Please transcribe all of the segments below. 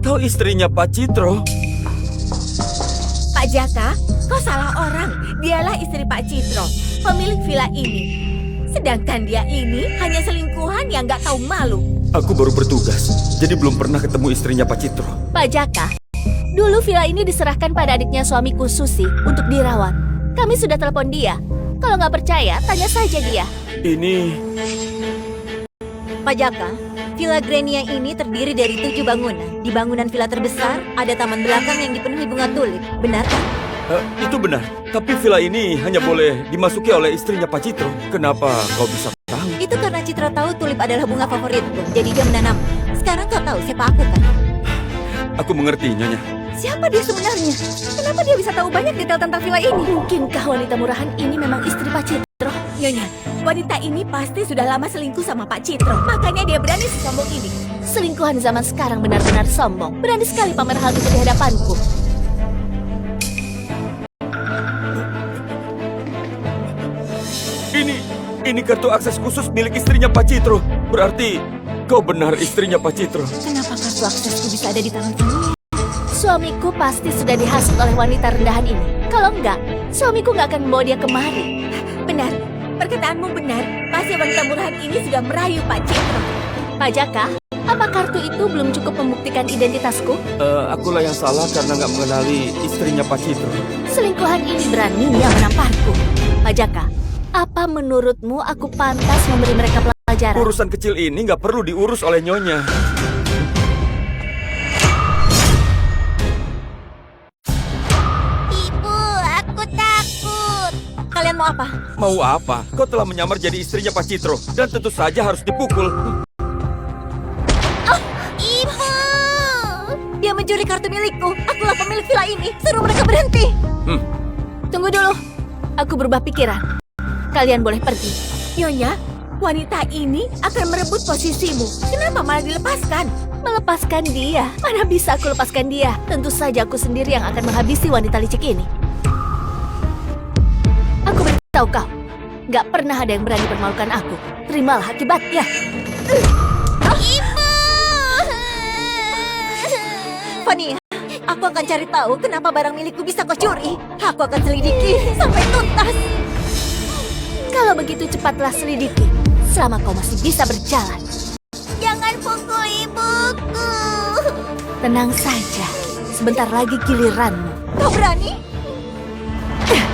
Kau istrinya Pak Citro. Pak Jaka, kau salah orang. Dialah istri Pak Citro, pemilik villa ini. Sedangkan dia ini hanya selingkuhan yang nggak tahu malu. Aku baru bertugas, jadi belum pernah ketemu istrinya Pak Citro. Pak Jaka, dulu villa ini diserahkan pada adiknya suamiku Susi untuk dirawat. Kami sudah telepon dia. Kalau nggak percaya, tanya saja dia. Ini... Pak Jaka, Villa Grania ini terdiri dari 7 bangunan. Di bangunan villa terbesar, ada taman belakang yang dipenuhi bunga tulip. Benar kan? Itu benar, tapi villa ini hanya boleh dimasuki oleh istrinya Pak Citro. Kenapa kau bisa tahu? Itu karena Citra tahu tulip adalah bunga favoritku, jadi dia menanam. Sekarang kau tahu siapa aku kan? Aku mengerti, Nyonya. Siapa dia sebenarnya? Kenapa dia bisa tahu banyak detail tentang villa ini? Mungkinkah wanita murahan ini memang istri Pak Citro? Nyonya, wanita ini pasti sudah lama selingkuh sama Pak Citro. Makanya dia berani sesombong ini. Selingkuhan zaman sekarang benar-benar sombong. Berani sekali pamer hal itu di hadapanku. Ini kartu akses khusus milik istrinya Pak Citro. Berarti kau benar istrinya Pak Citro. Kenapa kartu aksesku bisa ada di tangan kamu? Suamiku pasti sudah dihasut oleh wanita rendahan ini. Kalau enggak, suamiku nggak akan membawa dia kemari. Benar, perkataanmu benar. Pasti wanita murahan ini sudah merayu Pak Citro. Pak Jaka, apa kartu itu belum cukup membuktikan identitasku? Akulah yang salah karena nggak mengenali istrinya Pak Citro. Selingkuhan ini beraninya menamparku. Pak Jaka, apa menurutmu aku pantas memberi mereka pelajaran? Urusan kecil ini nggak perlu diurus oleh Nyonya. Ibu, aku takut. Kalian mau apa? Mau apa? Kau telah menyamar jadi istrinya Pak Citro dan tentu saja harus dipukul. Ibu! Dia mencuri kartu milikku. Akulah pemilik villa ini. Suruh mereka berhenti. Tunggu dulu, aku berubah pikiran. Kalian boleh pergi. Nyonya, wanita ini akan merebut posisimu. Kenapa malah dilepaskan? Melepaskan dia? Mana bisa aku lepaskan dia? Tentu saja aku sendiri yang akan menghabisi wanita licik ini. Aku beritahu kau, gak pernah ada yang berani permalukan aku. Terimalah akibatnya. Ibu! Fania, aku akan cari tahu kenapa barang milikku bisa kau curi. Aku akan selidiki sampai tuntas. Kalau begitu cepatlah selidiki, selama kau masih bisa berjalan. Jangan pukul ibuku. Tenang saja, sebentar lagi giliranmu. Kau berani?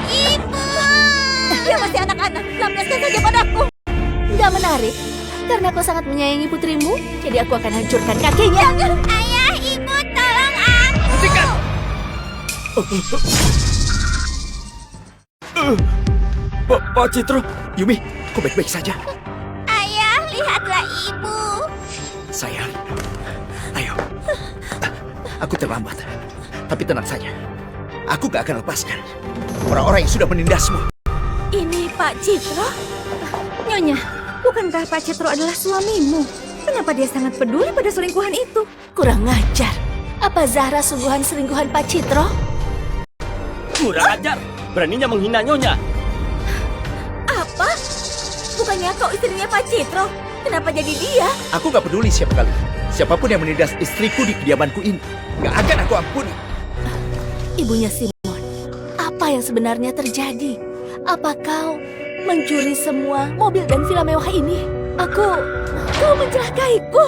Ibu! Dia masih anak-anak. Lampiaskan saja padaku. Gak menarik, karena kau sangat menyayangi putrimu, jadi aku akan hancurkan kakinya. Jangan! Ayah, ibu, tolong aku! Hentikan! Pak Citro, Yumi, kau baik-baik saja? Ayah, lihatlah ibu. Sayang, ayo. Aku terlambat, tapi tenang saja. Aku gak akan lepaskan orang-orang yang sudah menindasmu. Ini Pak Citro? Nyonya, bukankah Pak Citro adalah suamimu? Kenapa dia sangat peduli pada selingkuhan itu? Kurang ajar. Apa Zahra sungguhan selingkuhan Pak Citro? kurang ajar. Beraninya menghina Nyonya. Apa? Bukannya kau istrinya Pak Citro? Kenapa jadi dia? Aku gak peduli siapa kali. Siapapun yang menindas istriku di kediamanku ini, gak akan aku ampuni. Ibunya Simon, apa yang sebenarnya terjadi? Apa kau mencuri semua mobil dan villa mewah ini? Kau mencelakaiku.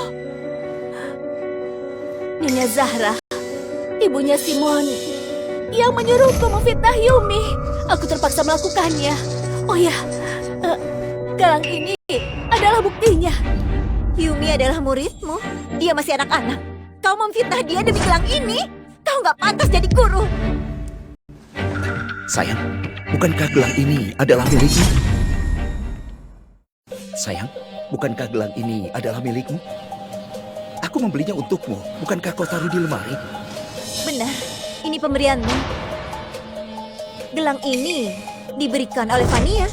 Nyonya Zahra, ibunya Simon, yang menyuruhku memfitnah Yumi. Aku terpaksa melakukannya. Oh ya, galang ini adalah buktinya. Yumi adalah muridmu. Dia masih anak-anak. Kau memfitnah dia demi gelang ini? Kau nggak pantas jadi guru. Sayang, bukankah gelang ini adalah milikmu? Sayang, bukankah gelang ini adalah milikmu? Aku membelinya untukmu. Bukankah kau taruh di lemari? Benar, ini pemberianmu. Gelang ini diberikan oleh Fania.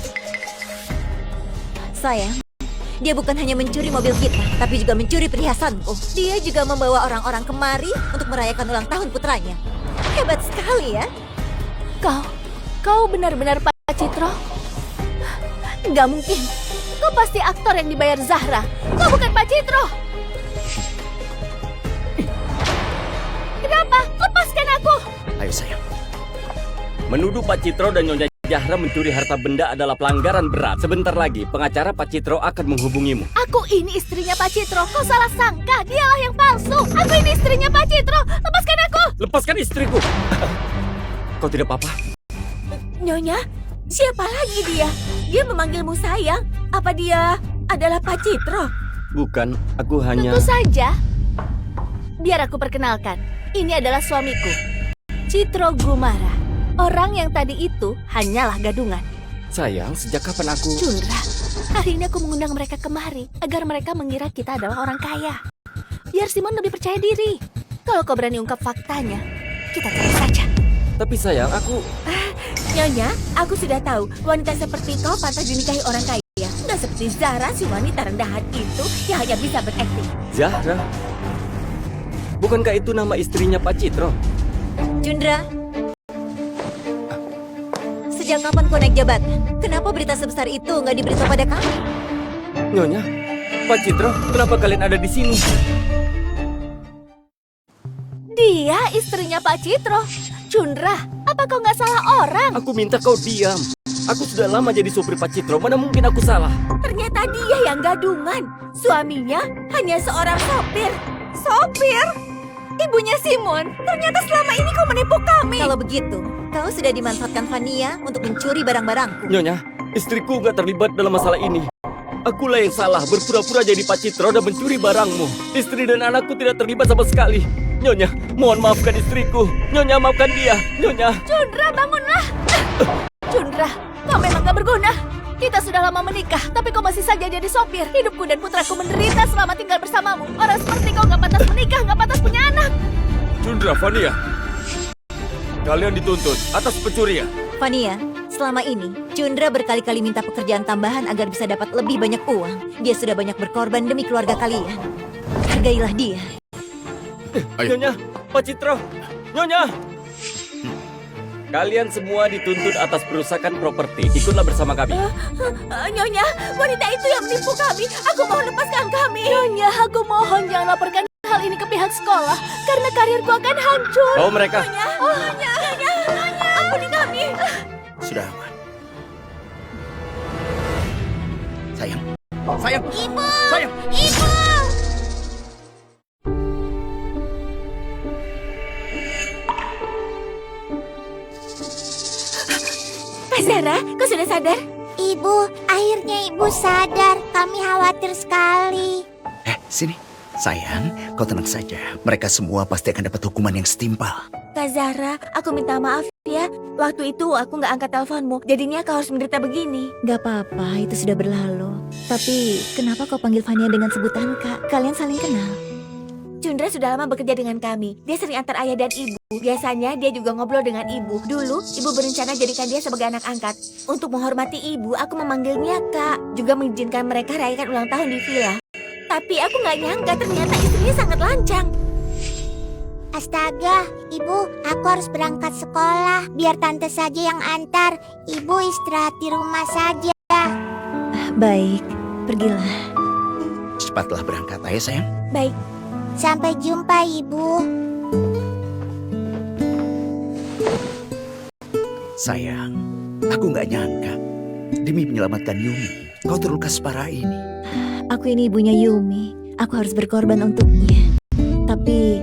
Sayang, dia bukan hanya mencuri mobil kita, tapi juga mencuri perhiasanku. Dia juga membawa orang-orang kemari untuk merayakan ulang tahun putranya. Hebat sekali ya. Kau benar-benar Pak Citro? Nggak mungkin. Kau pasti aktor yang dibayar Zahra. Kau bukan Pak Citro. Menuduh Pak Citro dan Nyonya Zahra mencuri harta benda adalah pelanggaran berat. Sebentar lagi pengacara Pak Citro akan menghubungimu. Aku ini istrinya Pak Citro. Kau salah sangka. Dialah yang palsu. Aku ini istrinya Pak Citro. Lepaskan aku. Lepaskan istriku. Kau tidak apa-apa? Nyonya, siapa lagi dia? Dia memanggilmu sayang. Apa dia adalah Pak Citro? Bukan, aku hanya... Tentu saja. Biar aku perkenalkan. Ini adalah suamiku, Citro Gumara. Orang yang tadi itu hanyalah gadungan. Sayang, sejak kapan aku... Cundra, hari ini aku mengundang mereka kemari agar mereka mengira kita adalah orang kaya. Biar Simon lebih percaya diri. Kalau kau berani ungkap faktanya, kita cari saja. Tapi sayang, aku... Nyonya, aku sudah tahu wanita seperti kau pantas dinikahi orang kaya. Nggak seperti Zahra, si wanita rendahan itu yang hanya bisa berakting. Zahra? Bukankah itu nama istrinya Pak Citro? Cundra, sejak kapan kau naik jabatan? Kenapa berita sebesar itu nggak diberitahu pada kami? Nyonya, Pak Citro, kenapa kalian ada di sini? Dia istrinya Pak Citro. Cundra, apa kau nggak salah orang? Aku minta kau diam. Aku sudah lama jadi supir Pak Citro, mana mungkin aku salah? Ternyata dia yang gadungan. Suaminya hanya seorang sopir. Sopir? Ibunya Simon. Ternyata selama ini kau menipu kami. Kalau begitu, kau sudah dimanfaatkan Vania untuk mencuri barang-barangku. Nyonya, istriku nggak terlibat dalam masalah ini. Akulah yang salah, berpura-pura jadi Pak Citro dan mencuri barangmu. Istri dan anakku tidak terlibat sama sekali. Nyonya, mohon maafkan istriku. Nyonya, maafkan dia. Nyonya. Cundra, bangunlah. Cundra, kau memang gak berguna. Kita sudah lama menikah, tapi kau masih saja jadi sopir. Hidupku dan putraku menderita selama tinggal bersamamu. Orang seperti kau gak pantas menikah, gak pantas punya anak. Cundra, Vania, kalian dituntut atas pencurian. Vania, selama ini Cundra berkali-kali minta pekerjaan tambahan agar bisa dapat lebih banyak uang. Dia sudah banyak berkorban demi keluarga kalian. Hargailah dia. Ayo. Nyonya, Pak Citro. Nyonya. Kalian semua dituntut atas perusakan properti. Ikutlah bersama kami. Nyonya, wanita itu yang menipu kami. Aku mohon lepaskan kami. Nyonya, aku mohon jangan laporkan hal ini ke pihak sekolah. Karena karirku akan hancur. Bawa mereka. Nyonya, ampuni kami. Sudah aman. Sayang. Sayang. Ibu! Sayang. Ibu! Kak Zahra, kau sudah sadar? Ibu, akhirnya ibu sadar. Kami khawatir sekali. Sini. Sayang, kau tenang saja. Mereka semua pasti akan dapat hukuman yang setimpal. Kak Zahra, aku minta maaf ya. Waktu itu aku nggak angkat teleponmu. Jadinya kau harus menderita begini. Gak apa-apa, itu sudah berlalu. Tapi kenapa kau panggil Vania dengan sebutan Kak? Kalian saling kenal. Cundra sudah lama bekerja dengan kami. Dia sering antar ayah dan ibu. Biasanya dia juga ngobrol dengan ibu. Dulu, ibu berencana jadikan dia sebagai anak angkat. Untuk menghormati ibu, aku memanggilnya Kak. Juga mengizinkan mereka rayakan ulang tahun di villa. Tapi aku nggak nyangka ternyata istrinya sangat lancang. Astaga, ibu, aku harus berangkat sekolah. Biar tante saja yang antar. Ibu istirahat di rumah saja. Baik, pergilah. Cepatlah berangkat, ayo sayang. Baik. Sampai jumpa, ibu. Sayang, aku nggak nyangka. Demi menyelamatkan Yumi, kau terluka separah ini. Aku ini ibunya Yumi. Aku harus berkorban untuknya. Tapi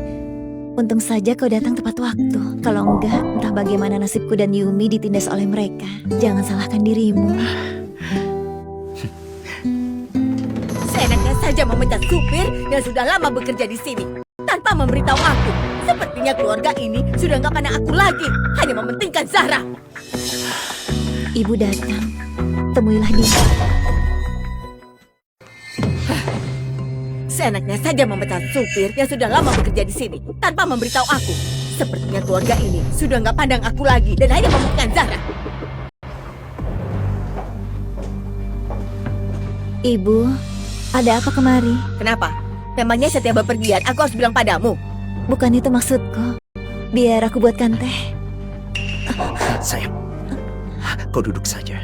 untung saja kau datang tepat waktu. Kalau enggak, entah bagaimana nasibku dan Yumi ditindas oleh mereka. Jangan salahkan dirimu. Seenaknya saja memecat supir yang sudah lama bekerja di sini tanpa memberitahu aku. Sepertinya keluarga ini sudah nggak pandang aku lagi, hanya mementingkan Zahra. Ibu datang. Temuilah dia. Seenaknya saja memecat supir yang sudah lama bekerja di sini tanpa memberitahu aku. Sepertinya keluarga ini sudah nggak pandang aku lagi dan hanya mementingkan Zahra. Ibu, ada apa kemari? Kenapa? Memangnya setiap bepergian aku harus bilang padamu? Bukan itu maksudku. Biar aku buatkan teh. Sayang, kau duduk saja.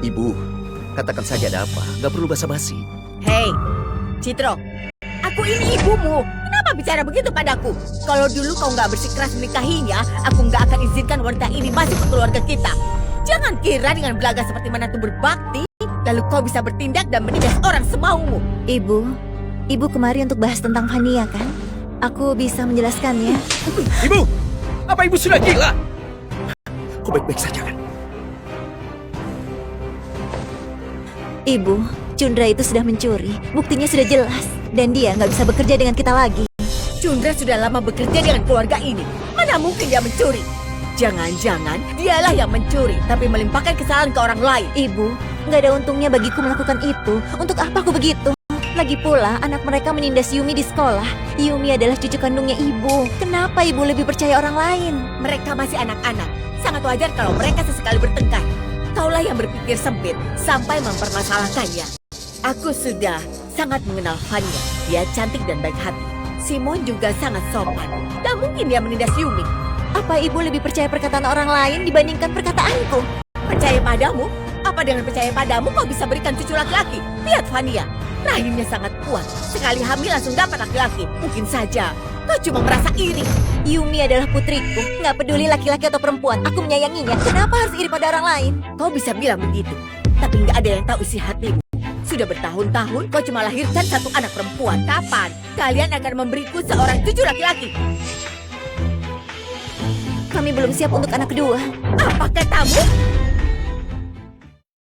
Ibu, katakan saja ada apa. Gak perlu basa-basi. Hei, Citro, aku ini ibumu. Kenapa Jangan bicara begitu padaku. Kalau dulu kau nggak bersikeras menikahinya, aku nggak akan izinkan wanita ini masuk ke keluarga kita. Jangan kira dengan belaga seperti menantu berbakti, lalu kau bisa bertindak dan menindas orang semaumu. Ibu kemari untuk bahas tentang Fania kan? Aku bisa menjelaskannya. Ibu, apa ibu sudah gila? Kau baik-baik saja kan? Ibu, Cundra itu sudah mencuri. Buktinya sudah jelas. Dan dia nggak bisa bekerja dengan kita lagi. Cundra sudah lama bekerja dengan keluarga ini. Mana mungkin dia mencuri? Jangan-jangan dialah yang mencuri, tapi melimpahkan kesalahan ke orang lain. Ibu, nggak ada untungnya bagiku melakukan itu. Untuk apa aku begitu? Lagi pula, anak mereka menindas Yumi di sekolah. Yumi adalah cucu kandungnya ibu. Kenapa ibu lebih percaya orang lain? Mereka masih anak-anak. Sangat wajar kalau mereka sesekali bertengkar. Kaulah yang berpikir sempit sampai mempermasalahkannya. Aku sudah sangat mengenal Fania. Dia cantik dan baik hati. Simon juga sangat sopan. Tak mungkin dia menindas Yumi. Apa ibu lebih percaya perkataan orang lain dibandingkan perkataanku? Percaya padamu? Apa dengan percaya padamu kau bisa berikan cucu laki-laki? Lihat Fania, rahimnya sangat kuat. Sekali hamil langsung dapat laki-laki. Mungkin saja kau cuma merasa iri. Yumi adalah putriku. Nggak peduli laki-laki atau perempuan, aku menyayanginya. Kenapa harus iri pada orang lain? Kau bisa bilang begitu, tapi nggak ada yang tahu isi hatimu. Sudah bertahun-tahun kau cuma lahirkan satu anak perempuan. Kapan kalian akan memberiku seorang cucu laki-laki? Kami belum siap untuk anak kedua. Apa katamu?